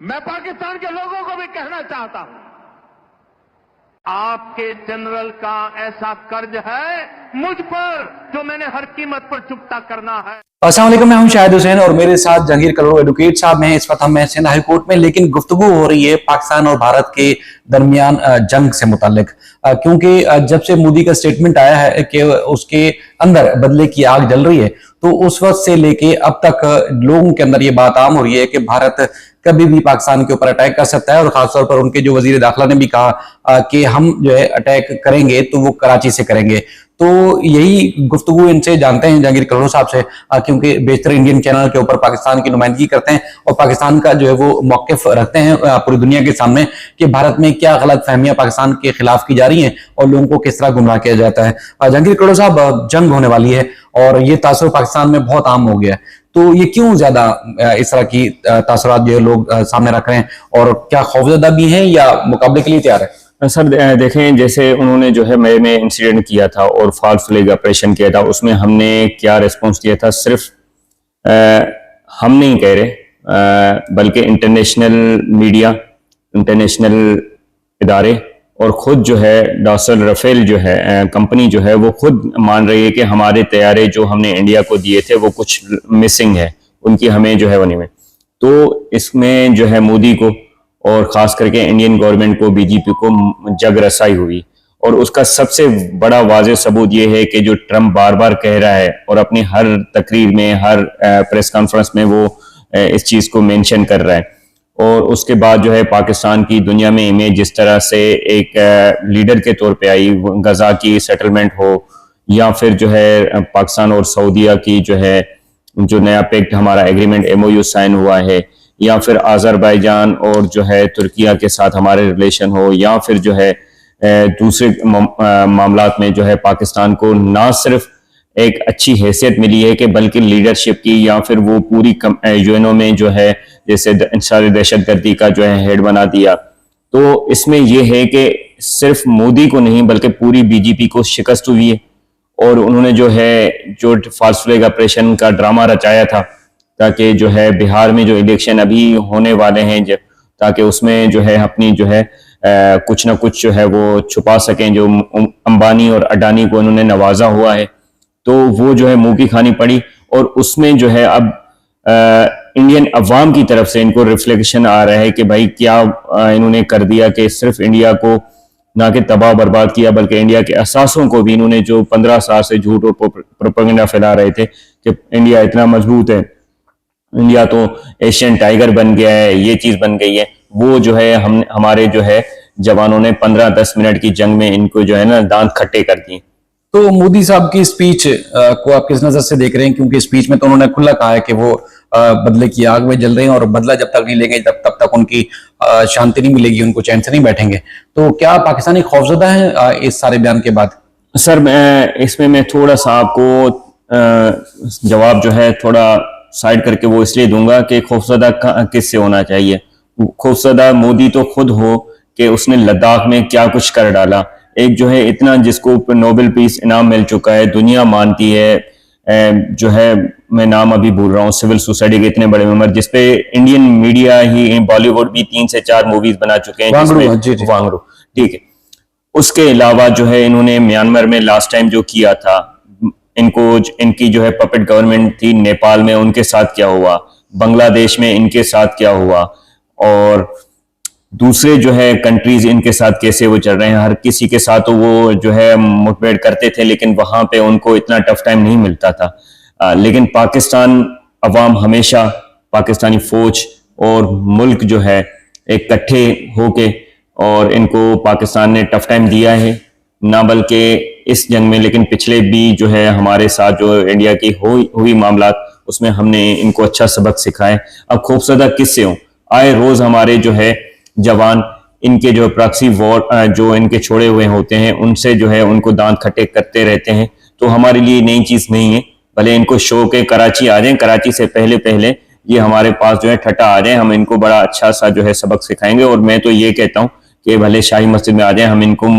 मैं पाकिस्तान के लोगों को भी कहना चाहता हूं, आपके जनरल का ऐसा कर्ज है मुझ पर जो मैंने हर कीमत पर चुकता करना है। अस्सलाम वालेकुम, मैं हूं शाहिद हुसैन और मेरे साथ जहांगीर करोड़ एडवोकेट साहब हैं। इस वक्त हम सिंध हाई कोर्ट में, लेकिन गुफ्तगू हो रही है पाकिस्तान और भारत के दरमियान जंग से मुतालिक, क्योंकि जब से मोदी का स्टेटमेंट आया है कि उसके अंदर बदले की आग जल रही है, तो उस वक्त से लेके अब तक लोगों के अंदर ये बात आम हो रही है कि भारत कभी भी पाकिस्तान के ऊपर अटैक कर सकता है। और खासतौर पर उनके जो वजीर दाखिला ने भी कहा कि हम जो है अटैक करेंगे तो वो कराची से करेंगे। तो यही गुफ्तगू इनसे जानते हैं जहांगीर करोड़ साहब से, क्योंकि बेशतर इंडियन चैनल के ऊपर पाकिस्तान की नुमाइंदगी करते हैं और पाकिस्तान का जो है वो मौकिफ रखते हैं पूरी दुनिया के सामने कि भारत में क्या गलत फहमियां पाकिस्तान के खिलाफ की जा रही हैं और लोगों को किस तरह गुमराह किया जाता है। जहांगीर करोड़ साहब, जंग होने वाली है और ये तासुर पाकिस्तान में बहुत आम हो गया है, तो ये क्यों ज्यादा इस तरह की तासुरात जो लोग सामने रख रहे हैं, और क्या खौफजदा भी हैं या मुकाबले के लिए तैयार है? सर देखें, जैसे उन्होंने जो है मई में इंसिडेंट किया था और फॉल्स फ्लैग ऑपरेशन किया था, उसमें हमने क्या रिस्पांस दिया था? सिर्फ हम नहीं कह रहे, बल्कि इंटरनेशनल मीडिया, इंटरनेशनल इदारे और खुद जो है डॉसल रफेल जो है कंपनी जो है वो खुद मान रही है कि हमारे तैयारे जो हमने इंडिया को दिए थे वो कुछ मिसिंग है, उनकी हमें जो है वो नहीं में। तो इसमें जो है मोदी को और ख़ास करके इंडियन गवर्नमेंट को, बीजेपी को जग रसाई हुई। और उसका सबसे बड़ा वाज़ेह सबूत ये है कि जो ट्रंप बार बार कह रहा है और अपनी हर तकरीर में, हर प्रेस कॉन्फ्रेंस में वो इस चीज़ को मेंशन कर रहा है। और उसके बाद जो है पाकिस्तान की दुनिया में इमेज जिस तरह से एक लीडर के तौर पे आई, गजा की सेटलमेंट हो या फिर जो है पाकिस्तान और सऊदीया की जो है जो नया पैक्ट हमारा एग्रीमेंट MOU साइन हुआ है, या फिर आज़रबाईजान और जो है तुर्किया के साथ हमारे रिलेशन हो, या फिर जो है दूसरे मामलात में जो है पाकिस्तान को ना सिर्फ एक अच्छी हैसियत मिली है कि बल्कि लीडरशिप की, या फिर वो पूरी UNO में जो है जैसे सारी दहशतगर्दी का जो है हेड बना दिया। तो इसमें यह है कि सिर्फ मोदी को नहीं बल्कि पूरी BJP को शिकस्त हुई है। और उन्होंने जो है जो फॉल्स फ्लैग ऑपरेशन का ड्रामा रचाया था ताकि जो है बिहार में जो इलेक्शन अभी होने वाले हैं ताकि उसमें जो है अपनी जो है कुछ ना कुछ जो है वो छुपा सकें, जो अंबानी और अडानी को उन्होंने नवाजा हुआ है, तो वो जो है मुंह की खानी पड़ी। और उसमें जो है अब इंडियन अवाम की तरफ से इनको रिफ्लेक्शन आ रहा है कि भाई क्या इन्होंने कर दिया कि सिर्फ इंडिया को ना कि तबाह बर्बाद किया बल्कि इंडिया के असासों को भी इन्होंने, जो 15 साल से झूठ और प्रोपेगेंडा फैला रहे थे कि इंडिया इतना मजबूत है, इंडिया तो एशियन टाइगर बन गया है, ये चीज बन गई है, वो जो है हमारे जो है जवानों ने 15-10 मिनट की जंग में इनको जो है ना दांत खट्टे कर दिए। तो मोदी साहब की स्पीच को आप किस नजर से देख रहे हैं? क्योंकि स्पीच में तो उन्होंने खुला कहा है कि वो बदले की आग में जल रहे हैं और बदला जब तक नहीं लेंगे तब तक उनकी शांति नहीं मिलेगी, उनको चैन से नहीं बैठेंगे। तो क्या पाकिस्तानी खौफजदा है इस सारे बयान के बाद? सर मैं थोड़ा सा आपको जवाब जो है थोड़ा साइड करके वो इसलिए दूंगा कि खौफजदा किससे होना चाहिए। खौफजदा मोदी तो खुद हो कि उसने लद्दाख में क्या कुछ कर डाला। एक जो है इतना जिसको नोबेल पीस इनाम मिल चुका है, दुनिया मानती है, जो है मैं नाम अभी भूल रहा हूँ, सिविल सोसाइटी के इतने बड़े मेंबर, जिसपे इंडियन मीडिया ही, बॉलीवुड भी 3 से 4 मूवीज बना चुके हैं, वांगड़ू, ठीक है। उसके अलावा जो है इन्होंने म्यांमार में लास्ट टाइम जो किया था, इनकी जो है पपेट गवर्नमेंट थी, नेपाल में उनके साथ क्या हुआ, बांग्लादेश में इनके साथ क्या हुआ, और दूसरे जो है कंट्रीज इनके साथ कैसे वो चल रहे हैं। हर किसी के साथ तो वो जो है मुठभेड़ करते थे, लेकिन वहां पे उनको इतना टफ टाइम नहीं मिलता था। लेकिन पाकिस्तान अवाम हमेशा, पाकिस्तानी फौज और मुल्क जो है इकट्ठे होके, और इनको पाकिस्तान ने टफ टाइम दिया है, ना बल्कि इस जंग में लेकिन पिछले भी जो है हमारे साथ जो इंडिया की हुई मामलात, उसमें हमने इनको अच्छा सबक सिखाए। अब खौफजदा किससे हो? आए रोज हमारे जो है जवान इनके जो प्रॉक्सी वॉर जो इनके छोड़े हुए होते हैं उनसे जो है उनको दांत खट्टे करते रहते हैं। तो हमारे लिए नई चीज नहीं है, भले इनको शो के कराची आ जाएं, कराची से पहले ये हमारे पास जो है ठट्टा आ जाए, हम इनको बड़ा अच्छा सा जो है सबक सिखाएंगे। और मैं तो ये कहता हूँ कि भले शाही मस्जिद में आ जाए, हम इनको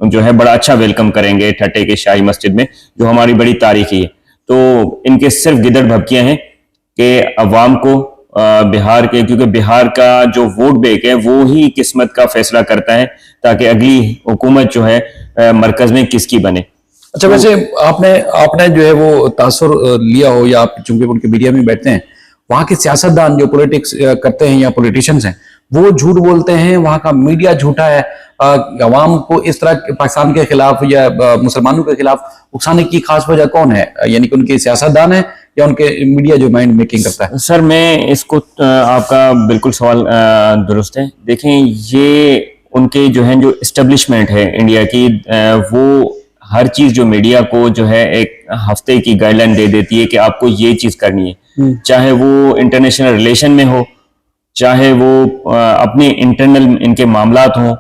जो है बड़ा अच्छा वेलकम करेंगे ठट्टे के शाही मस्जिद में, जो हमारी बड़ी तारीखी है। तो इनके सिर्फ गिदड़ भभकियां हैं कि अवाम को बिहार के, क्योंकि बिहार का जो वोट बैंक है वो ही किस्मत का फैसला करता है ताकि अगली हुकूमत जो है मरकज में किसकी बने। अच्छा, वैसे आपने जो है वो तासुर लिया हो, या आप चूंकि उनके मीडिया में बैठते हैं, वहां के सियासतदान जो पॉलिटिक्स करते हैं या पॉलिटिशियंस हैं वो झूठ बोलते हैं, वहां का मीडिया झूठा है, अवाम को इस तरह पाकिस्तान के खिलाफ या मुसलमानों के खिलाफ उकसाने की खास वजह कौन है? यानी कि उनके सियासतदान है या उनके मीडिया जो माइंड मेकिंग करता है? सर मैं इसको आपका बिल्कुल सवाल दुरुस्त है। देखें, ये उनके जो है जो इस्टेब्लिशमेंट है इंडिया की, वो हर चीज जो मीडिया को जो है एक हफ्ते की गाइडलाइन दे देती है कि आपको ये चीज करनी है, चाहे वो इंटरनेशनल रिलेशन में हो, चाहे वो अपने इंटरनल इनके मामलात हों,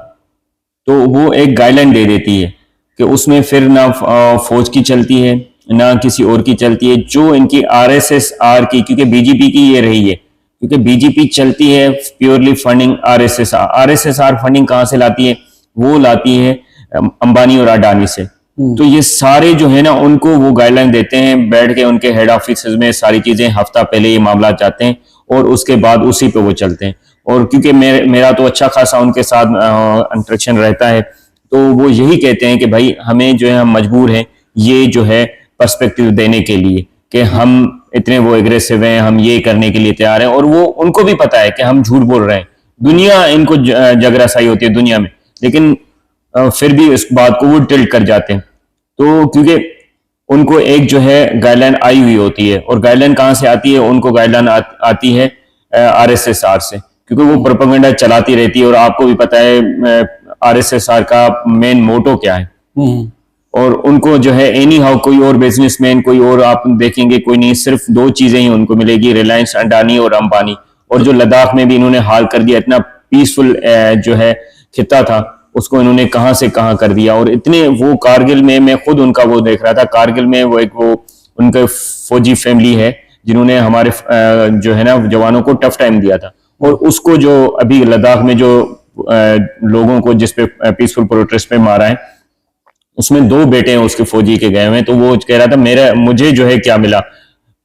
तो वो एक गाइडलाइन दे देती है कि उसमें फिर ना फौज की चलती है ना किसी और की चलती है। जो इनकी आरएसएसआर की, क्योंकि बीजेपी की ये रही है, क्योंकि बीजेपी चलती है प्योरली फंडिंग आरएसएसआर। आरएसएसआर फंडिंग कहां से लाती है? वो लाती है अंबानी और अडानी से। तो ये सारे जो है ना उनको वो गाइडलाइन देते हैं, बैठ के उनके हेड ऑफिस में सारी चीजें हफ्ता पहले ये मामला जाते हैं और उसके बाद उसी पे वो चलते हैं। और क्योंकि मेरा तो अच्छा खासा उनके साथ इंटरेक्शन रहता है, तो वो यही कहते हैं कि भाई हमें जो है हम मजबूर हैं ये जो है पर्सपेक्टिव देने के लिए कि हम इतने वो एग्रेसिव हैं, हम ये करने के लिए तैयार हैं, और वो उनको भी पता है कि हम झूठ बोल रहे हैं। दुनिया इनको जगरासाई होती है दुनिया में, लेकिन फिर भी इस बात को वो टिल्ट कर जाते हैं। तो क्योंकि उनको एक जो है गाइडलाइन आई हुई होती है, और गाइडलाइन कहां से आती है? उनको गाइडलाइन आती है आरएसएसआर से, क्योंकि वो प्रोपेगेंडा चलाती रहती है। और आपको भी पता है आरएसएसआर का मेन मोटो क्या है, और उनको जो है एनी हाउ कोई और बिजनेसमैन, कोई और आप देखेंगे कोई नहीं, सिर्फ दो चीजें ही उनको मिलेगी, रिलायंस, अडानी और अंबानी। और जो लद्दाख में भी इन्होंने हाल कर दिया, इतना पीसफुल जो है खित्ता था, उसको इन्होंने कहां से कहां कर दिया। और इतने वो कारगिल में, मैं खुद उनका वो देख रहा था, कारगिल में वो एक वो उनका फौजी फैमिली है जिन्होंने हमारे जो है ना जवानों को टफ टाइम दिया था, और उसको जो अभी लद्दाख में जो लोगों को जिसपे पीसफुल प्रोटेस्ट पे मारा है, उसमें 2 बेटे हैं उसके फौजी के गए हुए। तो वो कह रहा था मुझे जो है क्या मिला,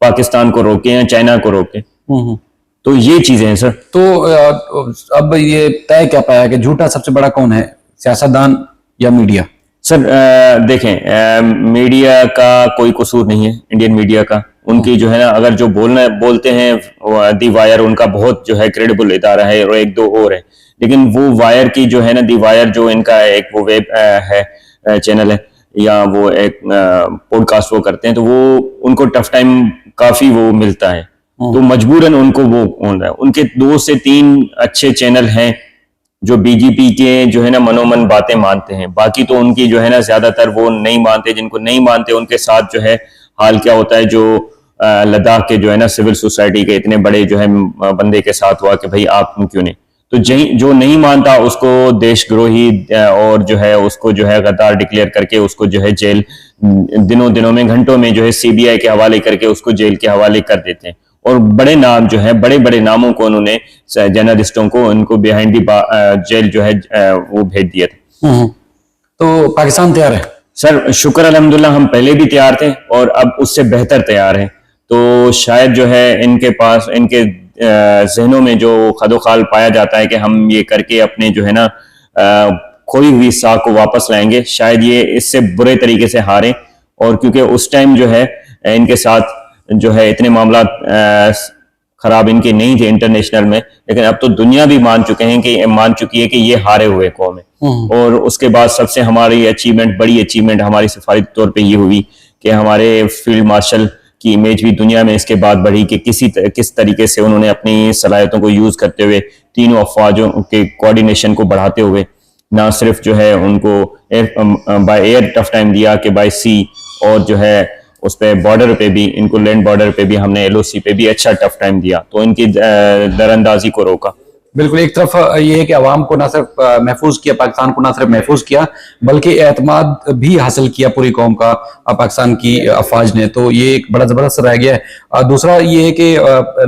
पाकिस्तान को रोके या चाइना को रोके। तो ये चीजें हैं सर। तो अब ये तय क्या पाया कि झूठा सबसे बड़ा कौन है, सियासतदान या मीडिया? सर देखें, मीडिया का कोई कसूर नहीं है, इंडियन मीडिया का। उनकी जो है ना, अगर जो बोलते हैं दी वायर, उनका बहुत जो है क्रेडिबल इदारा है, और 1-2 और है। लेकिन वो वायर की जो है ना, दी वायर जो इनका एक वो वेब है चैनल है, या वो एक पॉडकास्ट वो करते हैं, तो वो उनको टफ टाइम काफी वो मिलता है, तो मजबूरन उनको वो होना है। उनके 2 से 3 अच्छे चैनल हैं जो बीजेपी के जो है ना मनोमन बातें मानते हैं। बाकी तो उनकी जो है ना ज्यादातर वो नहीं मानते। जिनको नहीं मानते उनके साथ जो है हाल क्या होता है, जो लद्दाख के जो है ना सिविल सोसाइटी के इतने बड़े जो है बंदे के साथ हुआ कि भाई आप क्यों नहीं। तो जो नहीं मानता उसको देशद्रोही और जो है उसको जो है गद्दार डिक्लेयर करके उसको जो है जेल दिनों में, घंटों में जो है सीबीआई के हवाले करके उसको जेल के हवाले कर देते हैं। और बड़े नाम जो है, बड़े बड़े नामों को उन्होंने, जर्नलिस्टों को, उनको बिहाइंड दी जेल जो है वो भेज दिया था। तो पाकिस्तान तैयार है सर? शुक्र अल्हम्दुलिल्लाह, हम पहले भी तैयार थे और अब उससे बेहतर तैयार हैं। तो शायद जो है इनके पास, इनके जहनों में जो खदोखाल पाया जाता है कि हम ये करके अपने जो है ना खोई हुई साख को वापस लाएंगे, शायद ये इससे बुरे तरीके से हारें। और क्योंकि उस टाइम जो है इनके साथ जो है इतने मामला खराब इनके नहीं थे इंटरनेशनल में, लेकिन अब तो दुनिया भी मान चुकी है कि ये हारे हुए कौम है। और उसके बाद सबसे हमारी अचीवमेंट, बड़ी अचीवमेंट हमारी सिफारिश तौर पे ये हुई कि हमारे फील्ड मार्शल की इमेज भी दुनिया में इसके बाद बढ़ी कि किस तरीके से उन्होंने अपनी सलाहियतों को यूज करते हुए तीनों अफवाजों के कोऑर्डिनेशन को बढ़ाते हुए ना सिर्फ जो है उनको बाय एयर टफ टाइम दिया कि बाय सी, और जो है उस पे बॉर्डर पे भी, इनको लैंड बॉर्डर पे भी हमने एलओसी पे भी अच्छा टफ टाइम दिया, तो इनकी दरअंदाजी को रोका। बिल्कुल, एक तरफ ये है कि अवाम को ना सिर्फ महफूज किया, पाकिस्तान को ना सिर्फ महफूज किया बल्कि एतमाद भी हासिल किया पूरी कौम का पाकिस्तान की अफवाज ने, तो ये एक बड़ा जबरदस्त रह गया है। दूसरा ये है कि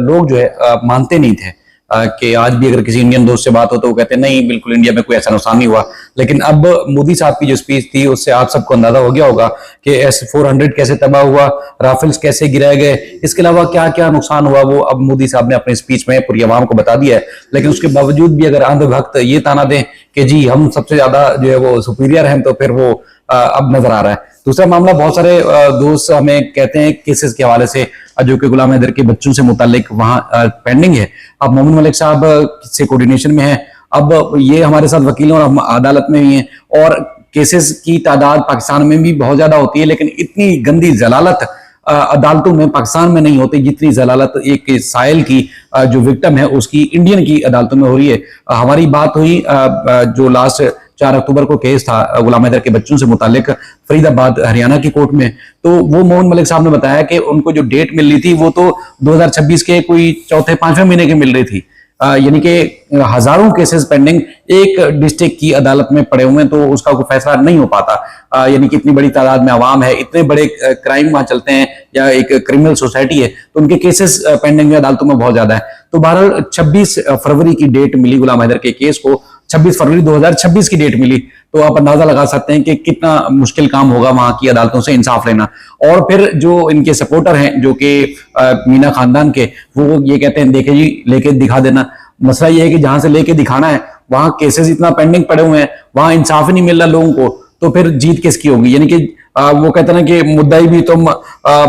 लोग जो है मानते नहीं थे, कि आज भी अगर किसी इंडियन दोस्त से बात हो तो वो कहते हैं नहीं बिल्कुल इंडिया में कोई ऐसा नुकसान नहीं हुआ। लेकिन अब मोदी साहब की जो स्पीच थी उससे आप सबको अंदाजा हो गया होगा कि S-400 कैसे तबाह हुआ, राफेल्स कैसे गिराए गए, इसके अलावा क्या क्या नुकसान हुआ वो अब मोदी साहब ने अपनी स्पीच में पूरी आवाम को बता दिया है। लेकिन उसके बावजूद भी अगर अंधभक्त ये ताना दें कि जी हम सबसे ज्यादा जो है वो सुपीरियर हैं, तो फिर वो अब नजर आ रहा है। दूसरा मामला, बहुत सारे दोस्त हमें कहते हैं केसेस के हवाले से जो कि गुलाम हैदर के बच्चों से मुतालिक वहां पेंडिंग है। अब मोमिन मलिक साहब से कोऑर्डिनेशन में है, अब ये हमारे साथ वकील और हम अदालत में भी हैं, और केसेस की तादाद पाकिस्तान में भी बहुत ज्यादा होती है, लेकिन इतनी गंदी जलालत अदालतों में पाकिस्तान में नहीं होती जितनी जलालत एक साहिल की जो विक्टिम है उसकी इंडियन की अदालतों में हो रही है। हमारी बात हुई जो लास्ट 4 अक्टूबर को केस था गुलाम हैदर के बच्चों से मुतालिक फरीदाबाद हरियाणा की कोर्ट में, तो वो मोहन मलिक साहब ने बताया कि उनको जो डेट मिल रही थी वो तो 2026 के कोई चौथे 5वें महीने की मिल रही थी। यानी कि हजारों केसेस पेंडिंग एक डिस्ट्रिक्ट की अदालत में पड़े हुए हैं, तो उसका कोई फैसला नहीं हो पाता। यानी कि इतनी बड़ी तादाद में आवाम है, इतने बड़े क्राइम वहां चलते हैं या एक क्रिमिनल सोसाइटी है, तो उनके केसेस पेंडिंग में अदालतों में बहुत ज्यादा है। तो बहरहाल 26 फरवरी की डेट मिली गुलाम हैदर के केस को, 26 फरवरी 2026 की डेट मिली, तो आप अंदाजा लगा सकते हैं कि कितना मुश्किल काम होगा वहां की अदालतों से इंसाफ लेना। और फिर जो इनके सपोर्टर हैं जो कि मीना खानदान के, वो ये कहते हैं देखे जी लेके दिखा देना। मसला ये है कि जहां से लेके दिखाना है वहां केसेस इतना पेंडिंग पड़े हुए हैं, वहां इंसाफ ही नहीं मिल रहा लोगों को, तो फिर जीत किसकी होगी? यानी कि वो कहते हैं कि मुद्दाई भी तुम,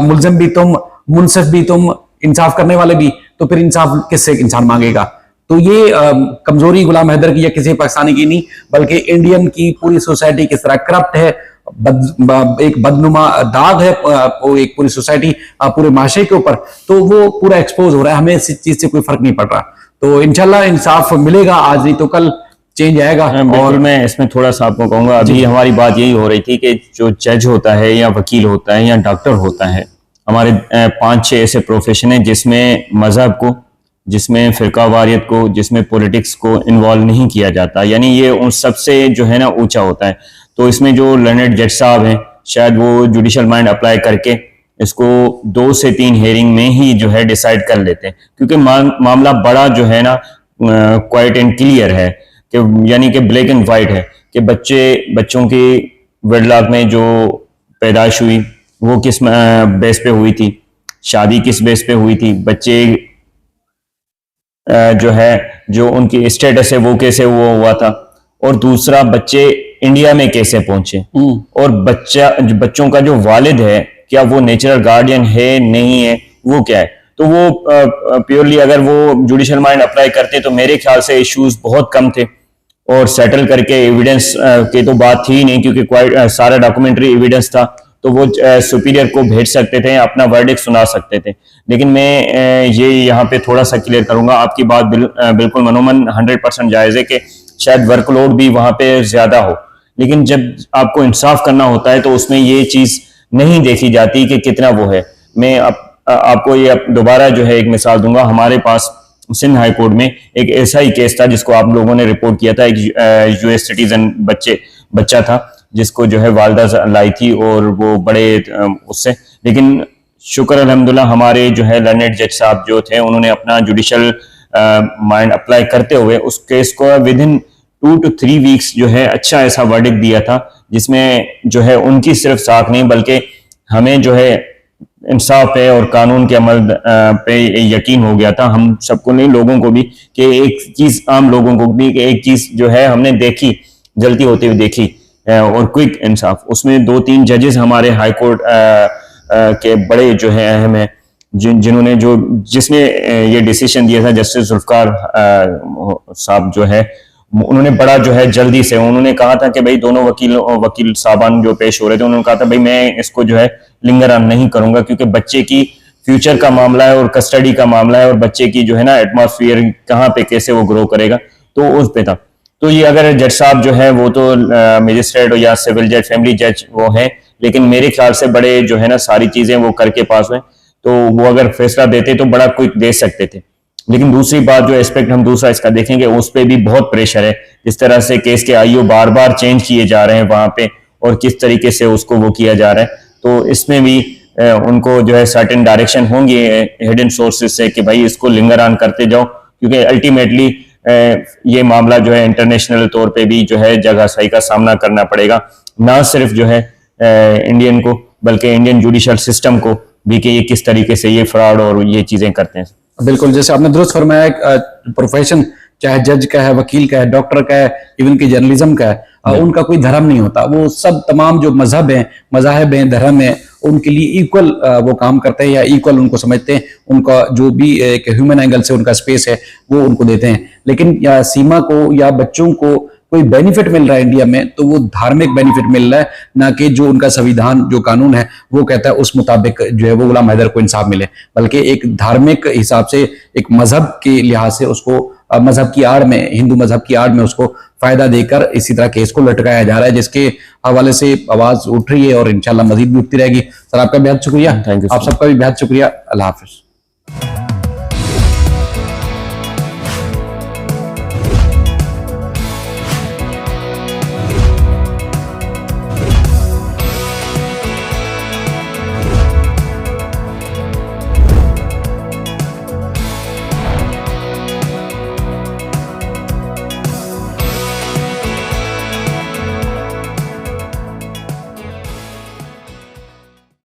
मुलजिम भी तुम, मुनसिफ भी तुम, इंसाफ करने वाले भी, तो फिर इंसाफ किससे इंसान मांगेगा? तो ये कमजोरी गुलाम हैदर की या किसी पाकिस्तानी की नहीं, बल्कि इंडियन की पूरी सोसाइटी किस तरह करप्ट है, एक बदनुमा दाग है वो एक पूरी सोसाइटी पूरे माशरे के ऊपर, तो वो पूरा एक्सपोज हो रहा है। हमें इस चीज से कोई फर्क नहीं पड़ रहा। तो इंशाल्लाह इंसाफ मिलेगा, आज नहीं तो कल चेंज आएगा। और मैं इसमें थोड़ा सा आपको कहूंगा, अभी हमारी बात यही हो रही थी कि जो जज होता है या वकील होता है या डॉक्टर होता है, हमारे 5-6 ऐसे प्रोफेशन है जिसमें मजहब को, जिसमें फिरका वारियत को, जिसमें पॉलिटिक्स को इन्वॉल्व नहीं किया जाता, यानी ये उन सबसे जो है ना ऊंचा होता है। तो इसमें जो लर्नेड जज साहब हैं, शायद वो जुडिशल माइंड अप्लाई करके इसको 2 से 3 हेयरिंग में ही जो है डिसाइड कर लेते हैं, क्योंकि मामला बड़ा जो है ना क्वाइट एंड क्लियर है, कि यानी कि ब्लैक एंड व्हाइट है कि बच्चों की वेडलॉक में जो पैदाइश हुई वो किस बेस पे हुई थी, शादी किस बेस पे हुई थी, बच्चे जो है जो उनकी स्टेटस है वो कैसे वो हुआ था, और दूसरा बच्चे इंडिया में कैसे पहुंचे, और बच्चों का जो वालिद है क्या वो नेचुरल गार्डियन है नहीं है, वो क्या है। तो वो प्योरली अगर वो जुडिशल माइंड अप्लाई करते तो मेरे ख्याल से इश्यूज बहुत कम थे, और सेटल करके एविडेंस की तो बात थी ही नहीं, क्योंकि क्वाइट सारा डॉक्यूमेंट्री एविडेंस था, तो वो सुपीरियर को भेज सकते थे, अपना वर्डिक्ट सुना सकते थे। लेकिन मैं ये यहाँ पे थोड़ा सा क्लियर करूंगा, आपकी बात बिल्कुल मनोमन 100% जायज है कि शायद वर्कलोड भी वहां पे ज्यादा हो, लेकिन जब आपको इंसाफ करना होता है तो उसमें ये चीज नहीं देखी जाती कि कितना वो है। मैं आपको ये दोबारा जो है एक मिसाल दूंगा। हमारे पास सिंध हाई कोर्ट में एक ऐसा ही केस था जिसको आप लोगों ने रिपोर्ट किया था। एक US सिटीजन बच्चा था जिसको जो है वालदा लाई थी, और वो बड़े उससे, लेकिन शुक्र अल्हम्दुलिल्लाह हमारे जो है लर्नेड जज साहब जो थे उन्होंने अपना जुडिशल माइंड अप्लाई करते हुए उस केस को विद इन 2 to 3 वीक्स जो है अच्छा ऐसा वर्डिक्ट दिया था, जिसमें जो है उनकी सिर्फ साख नहीं बल्कि हमें जो है इंसाफ पे और कानून के अमल पे यकीन हो गया था, हम सबको नहीं, लोगों को भी, कि एक चीज, आम लोगों को भी, कि एक चीज जो है हमने देखी, जल्दी होते हुए देखी, और क्विक इंसाफ। उसमें 2-3 जजेस हमारे हाई कोर्ट के बड़े जो है अहम है, जिन्होंने जिसने ये डिसीजन दिया था, जस्टिस जुल्फकार साहब जो है, उन्होंने बड़ा जो है जल्दी से उन्होंने कहा था कि भाई दोनों वकील साहबान जो पेश हो रहे थे, उन्होंने कहा था भाई मैं इसको जो है लिंगर ऑन नहीं करूंगा, क्योंकि बच्चे की फ्यूचर का मामला है और कस्टडी का मामला है, और बच्चे की जो है ना एटमॉस्फेयर कहाँ पे कैसे वो ग्रो करेगा, तो उस पे था। तो ये अगर जज साहब जो है वो तो मजिस्ट्रेट या सिविल जज, फैमिली जज वो है, लेकिन मेरे ख्याल से बड़े जो है ना सारी चीजें वो करके पास हुए, तो वो अगर फैसला देते तो बड़ा क्विक दे सकते थे। लेकिन दूसरी बात जो एस्पेक्ट हम दूसरा इसका देखेंगे, उस पर भी बहुत प्रेशर है, जिस तरह से केस के आईओ बार बार चेंज किए जा रहे हैं वहां पे, और किस तरीके से उसको वो किया जा रहा है, तो इसमें भी उनको जो है सर्टेन डायरेक्शन होंगे हिडन सोर्सेज से कि भाई इसको लिंगर ऑन करते जाओ, क्योंकि अल्टीमेटली ये मामला जो है इंटरनेशनल तौर पे भी जो है जगहसाई का सामना करना पड़ेगा, ना सिर्फ जो है इंडियन को बल्कि इंडियन जुडिशियल सिस्टम को भी, कि ये किस तरीके से ये फ्रॉड और ये चीजें करते हैं। बिल्कुल, जैसे आपने दुरुस्त फरमाया, प्रोफेशन चाहे जज का है, वकील का है, डॉक्टर का है, इवन की जर्नलिज्म का है, उनका कोई धर्म नहीं होता। वो सब तमाम जो मजहब हैं, मजाहब हैं, धर्म है, उनके लिए इक्वल वो काम करते हैं या इक्वल उनको समझते हैं। उनका जो भी एक ह्यूमन एंगल से उनका स्पेस है वो उनको देते हैं। लेकिन या सीमा को या बच्चों को कोई बेनिफिट मिल रहा है इंडिया में, तो वो धार्मिक बेनिफिट मिल रहा है, ना कि जो उनका संविधान जो कानून है वो कहता है उस मुताबिक जो है वो गुलाम हैदर को इंसाफ मिले, बल्कि एक धार्मिक हिसाब से, एक मजहब के लिहाज से उसको मजहब की आड़ में, हिंदू मजहब की आड़ में उसको फायदा देकर इसी तरह केस को लटकाया जा रहा है, जिसके हवाले से आवाज उठ रही है और इंशाल्लाह मजीद भी उठती रहेगी। सर आपका बेहद शुक्रिया, थैंक यू। आप सबका भी बेहद शुक्रिया। अल्लाह हाफिज।